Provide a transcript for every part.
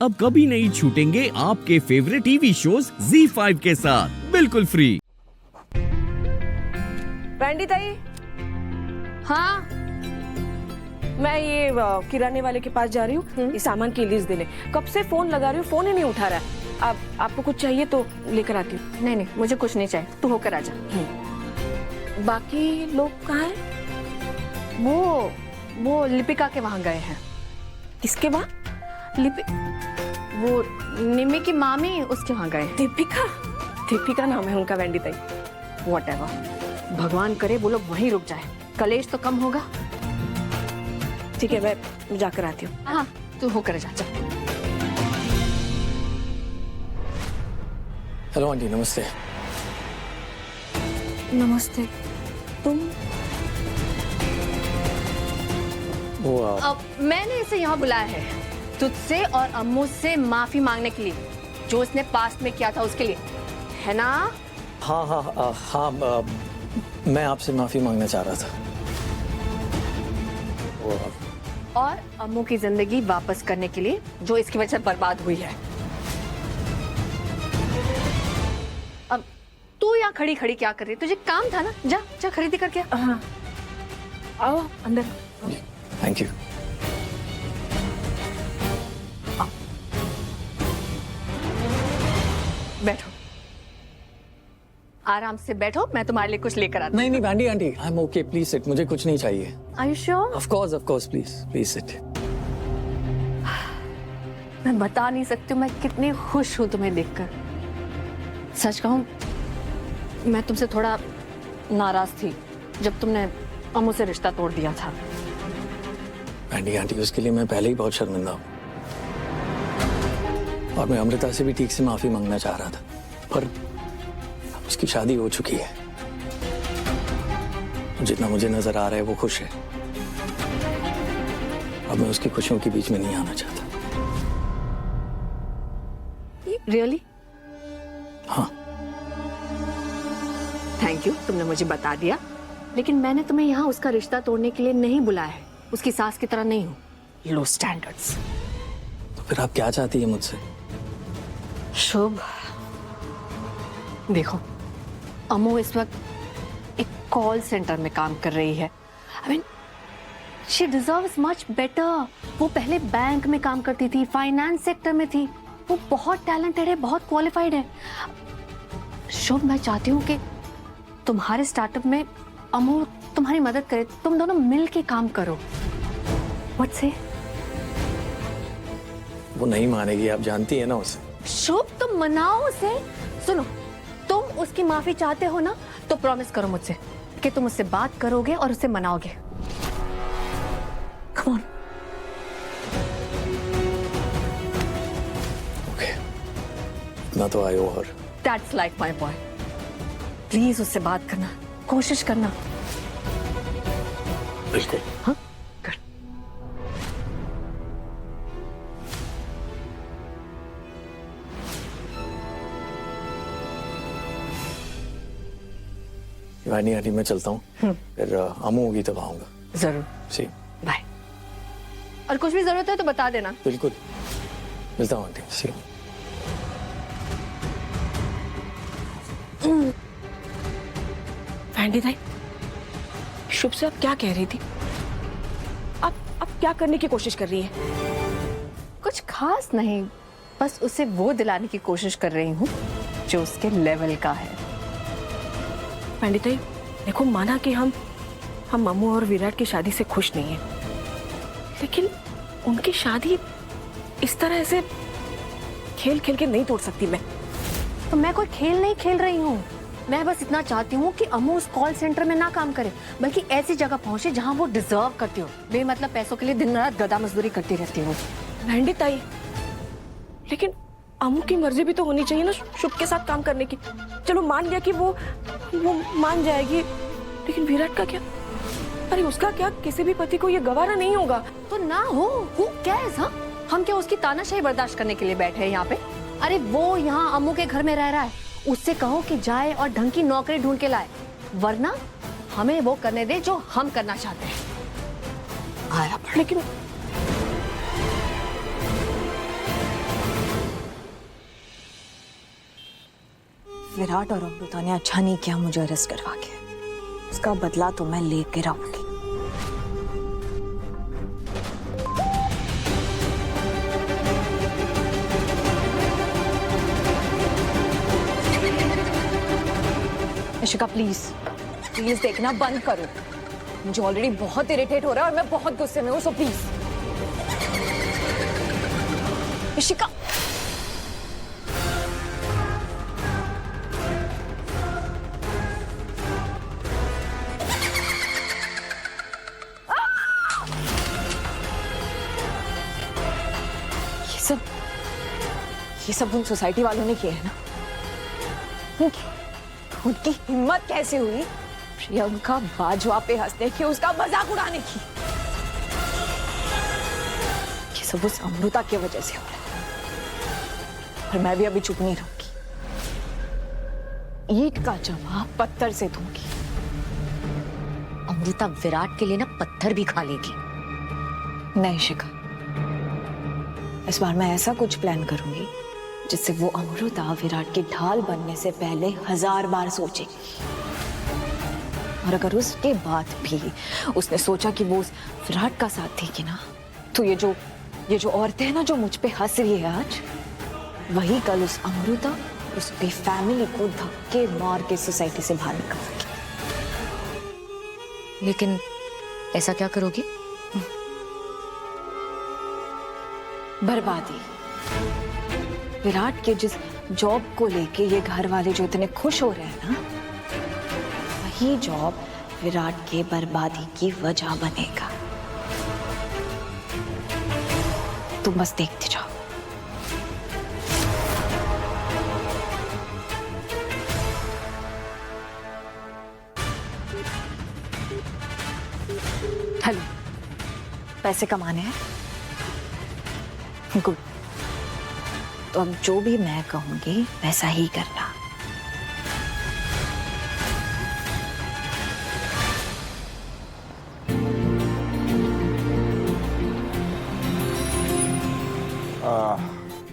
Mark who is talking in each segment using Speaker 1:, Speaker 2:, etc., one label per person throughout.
Speaker 1: अब कभी नहीं छूटेंगे आपके फेवरेट टीवी शोज ZEE5 के साथ बिल्कुल फ्री।
Speaker 2: वैंडी ताई,
Speaker 3: हाँ
Speaker 2: मैं ये किराने वाले के पास जा रही हूँ ये सामान की लिस्ट देने। कब से फोन लगा रही हूँ, फोन ही नहीं उठा रहा है। अब आपको कुछ चाहिए तो लेकर आती हूँ।
Speaker 3: नहीं नहीं, मुझे कुछ नहीं चाहिए, तू होकर आजा।
Speaker 2: बाकी लोग कहाँ हैं?
Speaker 3: वो लिपिका के वहाँ गए हैं।
Speaker 2: किसके वहाँ?
Speaker 3: वो निम्मी की मामी उसके वहाँ गए हैं।
Speaker 2: दीपिका? दीपिका नाम है उनका वैंडी ताई।
Speaker 3: व्हाटएवर, भगवान करे वो लोग वहीं रुक जाए, कलेश तो कम होगा।
Speaker 2: ठीक है, मैं जाकर आती हूँ।
Speaker 3: हाँ तू होकर जा।
Speaker 4: हेलो आंटी, नमस्ते।
Speaker 2: नमस्ते। तुम?
Speaker 4: वो
Speaker 3: अब मैंने इसे यहाँ बुलाया है तुझसे और अम्मू से माफी मांगने के लिए, जो उसने पास्ट में किया था उसके लिए, है ना?
Speaker 4: हाँ, मैं आपसे माफी मांगना चाह रहा था। वो
Speaker 3: और अम्मू की जिंदगी वापस करने के लिए जो इसकी वजह से बर्बाद हुई है। अब तू यहाँ खड़ी खड़ी क्या कर रही है? तुझे काम था ना, जा जा खरीदी करके।
Speaker 2: हाँ, आओ अंदर।
Speaker 4: Thank you.
Speaker 3: बैठो, आराम से बैठो, मैं तुम्हारे लिए कुछ लेकर आती हूँ।
Speaker 4: नहीं aunty, I am okay, please sit, मुझे कुछ नहीं चाहिए।
Speaker 3: Are you sure?
Speaker 4: Of course, please sit.
Speaker 3: मैं बता नहीं सकती हूँ मैं कितनी खुश हूँ तुम्हें देखकर। सच कहूँ, मैं तुमसे थोड़ा नाराज थी जब तुमने अम्मू से रिश्ता तोड़ दिया था।
Speaker 4: आंटी, उसके लिए मैं पहले ही बहुत शर्मिंदा हूँ, और मैं अमृता से भी ठीक से माफी मांगना चाह रहा था, पर उसकी शादी हो चुकी है। जितना मुझे नजर आ रहा है वो खुश है। अब मैं उसकी खुशियों के बीच में नहीं आना चाहता।
Speaker 3: रियली?
Speaker 4: हाँ।
Speaker 3: थैंक यू, तुमने मुझे बता दिया, लेकिन मैंने तुम्हें यहाँ उसका रिश्ता तोड़ने के लिए नहीं बुलाया है। उसकी सास की तरह नहीं हूँ। लो स्टैंडर्ड्स।
Speaker 4: तो फिर आप क्या चाहती है मुझसे?
Speaker 3: शुभ, देखो, अम्मू इस वक्त एक कॉल सेंटर में काम कर रही है। I mean, she deserves much better. वो पहले बैंक में काम करती थी, फाइनेंस सेक्टर में थी। वो बहुत टैलेंटेड है, बहुत क्वालिफाइड है। शुभ, मैं चाहती हूँ कि तुम्हारे स्टार्टअप में अम्मू तुम्हारी मदद करे, तुम दोनों मिल के काम करो। व्हाट से?
Speaker 4: वो नहीं मानेगी, आप जानती है ना उसे।
Speaker 3: शुभ, तुम मनाओ उसे। सुनो, तुम उसकी माफी चाहते हो ना, तो प्रॉमिस करो मुझसे कि तुम उससे बात करोगे और उसे मनाओगे। Come on.
Speaker 4: ओके, इतना तो आई over.
Speaker 3: That's like my boy. Please उससे बात करना, कोशिश करना।
Speaker 4: बिल्कुल।
Speaker 3: हाँ, कर।
Speaker 4: आंटी, मैं चलता हूँ, फिर अम्मू होगी तब आऊंगा।
Speaker 3: जरूर।
Speaker 4: जी,
Speaker 3: बाय। और कुछ भी जरूरत है तो बता देना।
Speaker 4: बिल्कुल, मिलता हूँ आंटी। सी।
Speaker 2: वैंडी ताई, शुभ से आप क्या कह रही थी? आप क्या करने की कोशिश कर रही है?
Speaker 3: कुछ खास नहीं, बस उसे वो दिलाने की कोशिश कर रही हूँ जो उसके लेवल का है।
Speaker 2: वैंडी ताई, देखो, माना कि हम अम्मू और विराट की शादी से खुश नहीं है, लेकिन उनकी शादी इस तरह से खेल खेल के नहीं तोड़ सकती मैं।
Speaker 3: तो मैं कोई खेल नहीं खेल रही हूँ। मैं बस इतना चाहती हूँ कि अम्मू उस कॉल सेंटर में ना काम करे, बल्कि ऐसी जगह पहुंचे जहाँ वो डिजर्व करती हो। बेमतलब पैसों के लिए दिन रात गधा मजदूरी करती रहती हूँ।
Speaker 2: वैंडी ताई, लेकिन अम्मू की मर्जी भी तो होनी चाहिए ना शुभ के साथ काम करने की। चलो मान लिया कि वो मान जाएगी, लेकिन विराट का क्या? अरे उसका क्या? किसी भी पति को ये गवारा नहीं होगा।
Speaker 3: तो ना हो, who cares? हाँ, हम क्या उसकी तानाशाही बर्दाश्त करने के लिए बैठे हैं यहाँ पे? अरे वो यहाँ अम्मू के घर में रह रहा है, उससे कहो कि जाए और ढंग की नौकरी ढूंढ के लाए, वरना हमें वो करने दे जो हम करना चाहते हैं। आया।
Speaker 2: लेकिन
Speaker 5: विराट और अमृता ने अच्छा नहीं किया मुझे अरेस्ट करवा के। उसका बदला तो मैं लेके रहूंगी। इशिका प्लीज प्लीज देखना बंद करो। मुझे ऑलरेडी बहुत इरिटेट हो रहा है और मैं बहुत गुस्से में हूं, सो प्लीज। इशिका ये सब उन सोसाइटी वालों ने किया है ना। उनकी हिम्मत कैसे हुई प्रियंका बाजवा पे हंसने की, उसका मजाक उड़ाने की। ये सब उस अमृता की वजह से हो रहा है और मैं भी अभी चुप नहीं रहूंगी। ईंट का जवाब पत्थर से दूंगी।
Speaker 6: अमृता विराट के लिए ना पत्थर भी खा लेगी।
Speaker 5: नहीं शिखा, इस बार मैं ऐसा कुछ प्लान करूंगी जिससे वो अमृता विराट की ढाल बनने से पहले 1000 बार सोचेगी। और अगर उसके बाद भी उसने सोचा कि वो उस विराट का साथ देगी ना, तो ये जो औरतें हैं ना जो मुझ पे हंस रही है आज, वही कल उस अमृता उसकी फैमिली को धक्के मार के सोसाइटी से बाहर निकालेगी।
Speaker 6: लेकिन ऐसा क्या करोगी?
Speaker 5: बर्बादी। विराट के जिस जॉब को लेके ये घर वाले जो इतने खुश हो रहे हैं ना, वही जॉब विराट के बर्बादी की वजह बनेगा। तुम बस देखते जाओ। हेलो, पैसे कमाने हैं? गुड। तो अब जो भी मैं कहूंगी वैसा ही करना।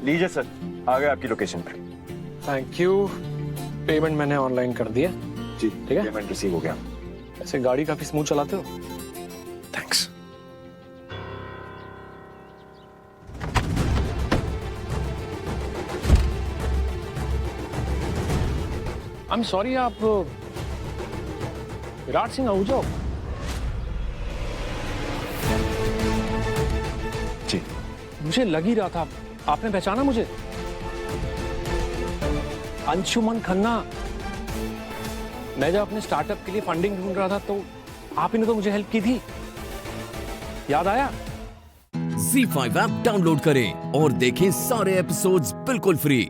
Speaker 7: लीजिए सर, आ गए आपकी लोकेशन पर।
Speaker 4: Thank you. पेमेंट मैंने ऑनलाइन कर दिया।
Speaker 7: जी
Speaker 4: ठीक है,
Speaker 7: पेमेंट रिसीव हो गया।
Speaker 4: ऐसे गाड़ी काफी स्मूथ चलाते हो।
Speaker 7: थैंक्स।
Speaker 4: आई एम सॉरी, आप विराट सिंह आहूजा हो?
Speaker 7: जी
Speaker 4: मुझे लग ही रहा था। आपने पहचाना मुझे? अंशुमन खन्ना। मैं जब अपने स्टार्टअप के लिए फंडिंग ढूंढ रहा था तो आप ही ने तो मुझे हेल्प की थी। याद आया?
Speaker 1: Z5 ऐप डाउनलोड करें और देखें सारे एपिसोड्स बिल्कुल फ्री।